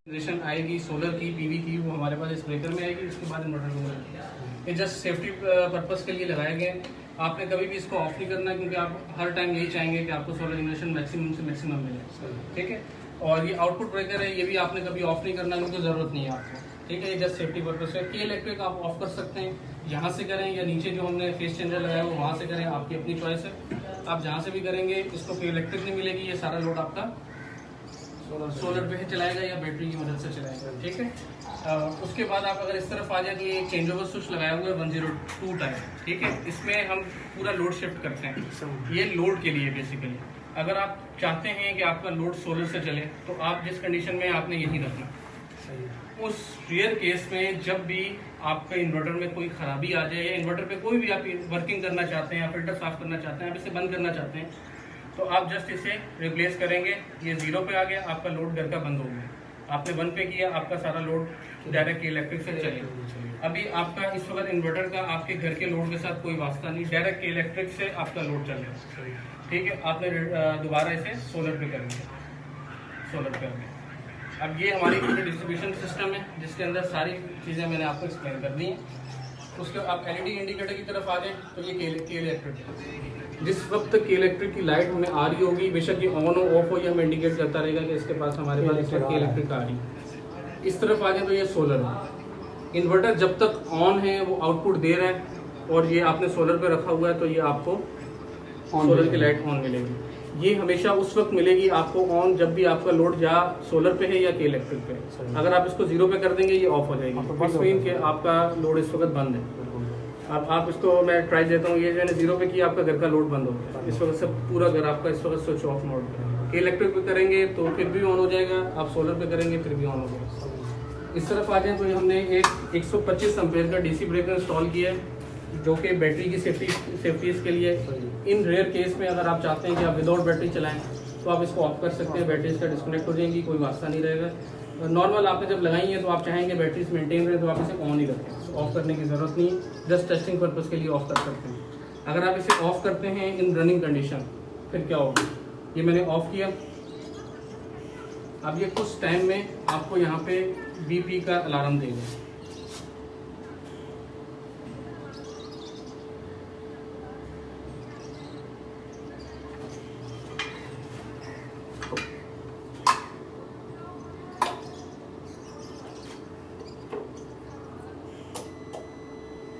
Generation आएगी solar की, PV की, वो हमारे पास इस ब्रेकर में आएगी। उसके बाद इन्वर्टर को लगाएंगे। ये जस्ट सेफ्टी पर्पस के लिए लगाए गए हैं। आपने कभी भी इसको ऑफ नहीं करना है, क्योंकि आप हर टाइम यही चाहेंगे कि आपको सोलर जनरेशन मैक्सिमम से मैक्सिमम मिले। ठीक है। और ये आउटपुट ब्रेकर है, ये भी आपने कभी ऑफ नहीं करना, क्योंकि जरूरत नहीं है आपको। ठीक है। ये जस्ट सेफ्टी पर्पस है। के इलेक्ट्रिक आप ऑफ कर सकते हैं, यहाँ से करें या नीचे जो हमने फेस चेंजर लगाया है वहाँ से करें, आपकी अपनी चॉइस है। आप जहाँ से भी करेंगे इसको के इलेक्ट्रिक नहीं मिलेगी। ये सारा लोड आपका सोलर पे चलाएगा या बैटरी की मदद से चलाएगा। ठीक है। उसके बाद आप अगर इस तरफ आ जाए तो ये चेंज ओवर स्विच लगाया हुआ है 102 टाइप। ठीक है। इसमें हम पूरा लोड शिफ्ट करते हैं। ये लोड के लिए बेसिकली, अगर आप चाहते हैं कि आपका लोड सोलर से चले तो आप जिस कंडीशन में आपने यही रखना। उस रेयर केस में जब भी आपका इन्वर्टर में कोई खराबी आ जाए या इन्वर्टर पे कोई भी आप वर्किंग करना चाहते हैं या फिल्टर साफ करना चाहते हैं, आप इसे बंद करना चाहते हैं, तो आप जस्ट इसे रिप्लेस करेंगे। ये 0 पे आ गया, आपका लोड घर का बंद हो गया। आपने 1 पे किया, आपका सारा लोड डायरेक्ट इलेक्ट्रिक से चलेगा। अभी आपका इस वक्त इन्वर्टर का आपके घर के लोड के साथ कोई वास्ता नहीं, डायरेक्ट इलेक्ट्रिक से आपका लोड चलेगा। ठीक है। आपने दोबारा इसे सोलर पे करेंगे, सोलर पे आ। अब ये हमारी डिस्ट्रीब्यूशन सिस्टम है जिसके अंदर सारी चीज़ें मैंने आपको एक्सप्लेन कर दी हैं। उसके आप एलईडी इंडिकेटर की तरफ आ जाए तो ये के इलेक्ट्रिक है। जिस वक्त के इलेक्ट्रिक की लाइट हमें आ रही होगी, बेशक ये ऑन हो ऑफ हो, ये हमें इंडिकेट करता रहेगा कि इसके पास हमारे पास के इलेक्ट्रिक आ रही है। इस तरफ आ जाए तो ये सोलर है। इन्वर्टर जब तक ऑन है वो आउटपुट दे रहा है और ये आपने सोलर पे रखा हुआ है, तो ये आपको सोलर की लाइट ऑन मिलेगी। ये हमेशा उस वक्त मिलेगी आपको ऑन जब भी आपका लोड या सोलर पे है या के इलेक्ट्रिक पे। अगर आप इसको 0 पे कर देंगे ये ऑफ हो जाएगी, इस मीन कि आपका लोड इस वक्त बंद है। अब आप इसको मैं ट्राई देता हूँ। ये मैंने 0 पे किया, आपका घर का लोड बंद हो गया। इस वक्त से पूरा घर आपका इस वक्त स्विच ऑफ मोड पे। के इलेक्ट्रिक पे करेंगे तो फिर भी ऑन हो जाएगा, आप सोलर पे करेंगे फिर भी ऑन हो जाएगा। इस तरफ आ जाए तो हमने एक 125 एम्पेयर का डीसी ब्रेकर इंस्टॉल किया है, जो कि बैटरी की सेफ्टी के लिए। इन रेयर केस में अगर आप चाहते हैं कि आप विदाउट बैटरी चलाएं तो आप इसको ऑफ कर सकते हैं। बैटरीज का डिस्कनेक्ट हो जाएंगी, कोई वास्ता नहीं रहेगा। नॉर्मल आपने जब लगाई है तो आप चाहेंगे बैटरीज मेंटेन रहे तो आप इसे ऑन ही रखें, ऑफ करने की ज़रूरत नहीं है। जस्ट टेस्टिंग पर्पज़ के लिए ऑफ कर सकते हैं। अगर आप इसे ऑफ करते हैं इन रनिंग कंडीशन, फिर क्या होगा? ये मैंने ऑफ किया। अब ये कुछ टाइम में आपको यहाँ पे BP का अलार्म देगा।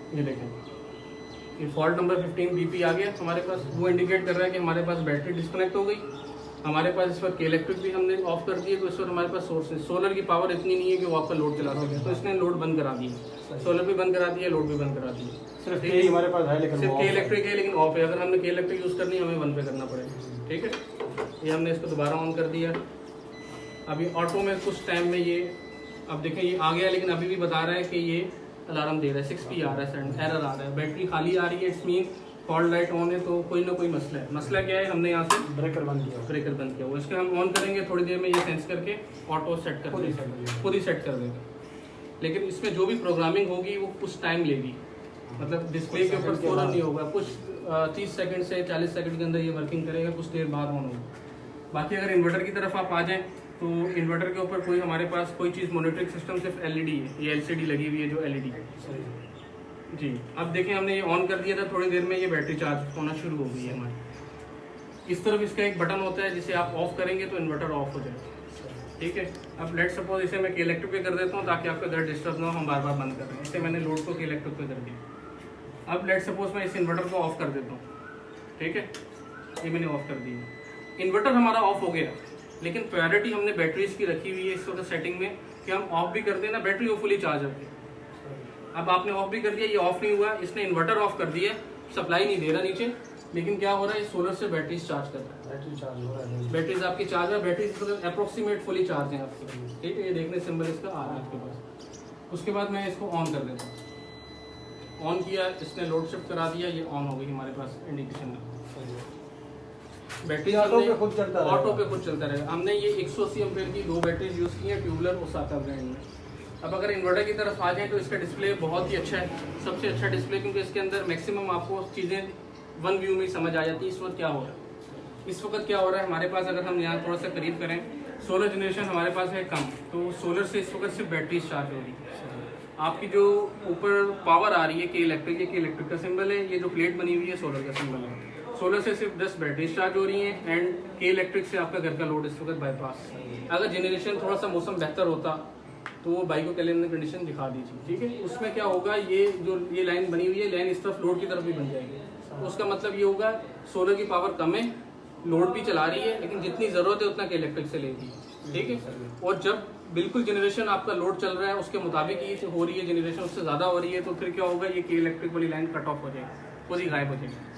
ये देखें, ये फॉल्ट नंबर 15 BP आ गया हमारे पास। वो इंडिकेट कर रहा है कि हमारे पास बैटरी डिस्कनेक्ट हो गई। हमारे पास इस वक्त के इलेक्ट्रिक भी हमने ऑफ कर दिए, तो इस वक्त हमारे पास सोर्स है। सोलर की पावर इतनी नहीं है कि वो आपका लोड चला सके, तो इसने लोड बंद करा दिया। सोलर भी बंद करा दिया, लोड भी बंद करा दिया। सिर्फ के हमारे पास है, लेकिन सिर्फ के इलेक्ट्रिक है लेकिन ऑफ है। अगर हमने के इलेक्ट्रिक यूज़ करनी है हमें 1 पे करना पड़ेगा। ठीक है। ये हमने इसको दोबारा ऑन कर दिया। अभी ऑटो में कुछ टाइम में ये, अब देखें ये आ गया, लेकिन अभी भी बता रहा है कि ये अलार्म दे रहा है। 6P आ रहा है, एरर आ रहा है, बैटरी खाली आ रही है। It's mean fault light on है, तो कोई ना कोई मसला है। मसला क्या है? हमने यहाँ से ब्रेकर बंद किया वो इसके हम ऑन करेंगे, थोड़ी देर में ये सेंस करके ऑटो सेट कर देगा, खुद ही सेट कर देगा। लेकिन इसमें जो भी प्रोग्रामिंग होगी वो कुछ टाइम लेगी, मतलब डिस्प्ले के ऊपर फौरन नहीं होगा। कुछ 30 सेकंड से 40 सेकंड के अंदर ये वर्किंग करेगा, कुछ देर बाद ऑन होगा। बाकी अगर इन्वर्टर की तरफ आप आ जाएँ तो इन्वर्टर के ऊपर कोई हमारे पास कोई चीज़ मॉनिटरिंग सिस्टम सिर्फ LED है। ये LCD लगी हुई है जो LED है जी। अब देखें हमने ये ऑन कर दिया था, थोड़ी देर में ये बैटरी चार्ज होना शुरू हो गई है हमारी। इस तरफ इसका एक बटन होता है जिसे आप ऑफ करेंगे तो इन्वर्टर ऑफ हो जाएगा। ठीक है। अब लेट सपोज इसे मैं के इलेक्ट्रिक पे कर देता हूँ ताकि आपका घर डिस्टर्ब ना हो, हम बार बार बंद कर रहे हैं। इसे मैंने लोड को के इलेक्ट्रिक पे कर दिया। अब लेट सपोज मैं इस इन्वर्टर को ऑफ कर देता हूँ। ठीक है। ये मैंने ऑफ कर दिया। इन्वर्टर हमारा ऑफ हो गया, लेकिन प्रायोरिटी हमने बैटरीज की रखी हुई है इस वक्त सेटिंग में कि हम ऑफ भी कर दें ना, बैटरी वो फुली चार्ज होती है। अब आपने ऑफ भी कर दिया, ये ऑफ नहीं हुआ, इसने इन्वर्टर ऑफ कर दिया, सप्लाई नहीं दे रहा नीचे, लेकिन क्या हो रहा है? सोलर से बैटरीज चार्ज कर रहा है। बैटरी चार्ज हो रहा है, बैटरीज आपकी चार्ज है, बैटरीज अप्रोक्सीमेट फुली चार्ज है आपकी। ठीक है। ये देखने सिंबल इसका आ रहा है आपके पास। उसके बाद मैं इसको ऑन कर देता हूँ। ऑन किया, इसने लोड शिफ्ट करा दिया, ये ऑन हो गई हमारे पास इंडिकेशन में। बैटरी ऑटो पे खुद चलता रहेगा। हमने ये 180 एम्पेयर की 2 बैटरीज यूज़ की हैं, ट्यूबलर ओसाका ब्रांड में। अब अगर इन्वर्टर की तरफ आ जाए तो इसका डिस्प्ले बहुत ही अच्छा है, सबसे अच्छा डिस्प्ले, क्योंकि इसके अंदर मैक्सिमम आपको चीज़ें 1 व्यू में समझ आ जाती है। इस वक्त क्या हो रहा है? इस वक्त क्या हो रहा है हमारे पास, अगर हम यहाँ थोड़ा सा करीब करें, सोलर जनरेशन हमारे पास है कम, तो सोलर से इस वक्त सिर्फ बैटरी चार्ज हो रही है। आपकी जो ऊपर पावर आ रही है के इलेक्ट्रिक, ये के इलेक्ट्रिक का सिंबल है, ये जो प्लेट बनी हुई है सोलर का सिंबल है। सोलर से सिर्फ 10 बैटरी चार्ज हो रही हैं एंड के इलेक्ट्रिक से आपका घर का लोड इस वक्त बाईपास। अगर जनरेशन थोड़ा सा मौसम बेहतर होता तो वो बाइको कैलेंडर कंडीशन दिखा दीजिए, ठीक है। उसमें क्या होगा, ये लाइन बनी हुई है, लाइन इस तरफ लोड की तरफ भी बन जाएगी, तो उसका मतलब ये होगा सोलर की पावर कम है, लोड भी चला रही है, लेकिन जितनी जरूरत है उतना के इलेक्ट्रिक से लेगी, ठीक है। और जब बिल्कुल जनरेशन आपका लोड चल रहा है उसके मुताबिक ये हो रही है, जनरेशन उससे ज़्यादा हो रही है, तो फिर क्या होगा, ये के इलेक्ट्रिक वाली लाइन कट ऑफ हो जाएगी, खुद ही गायब हो जाएगी।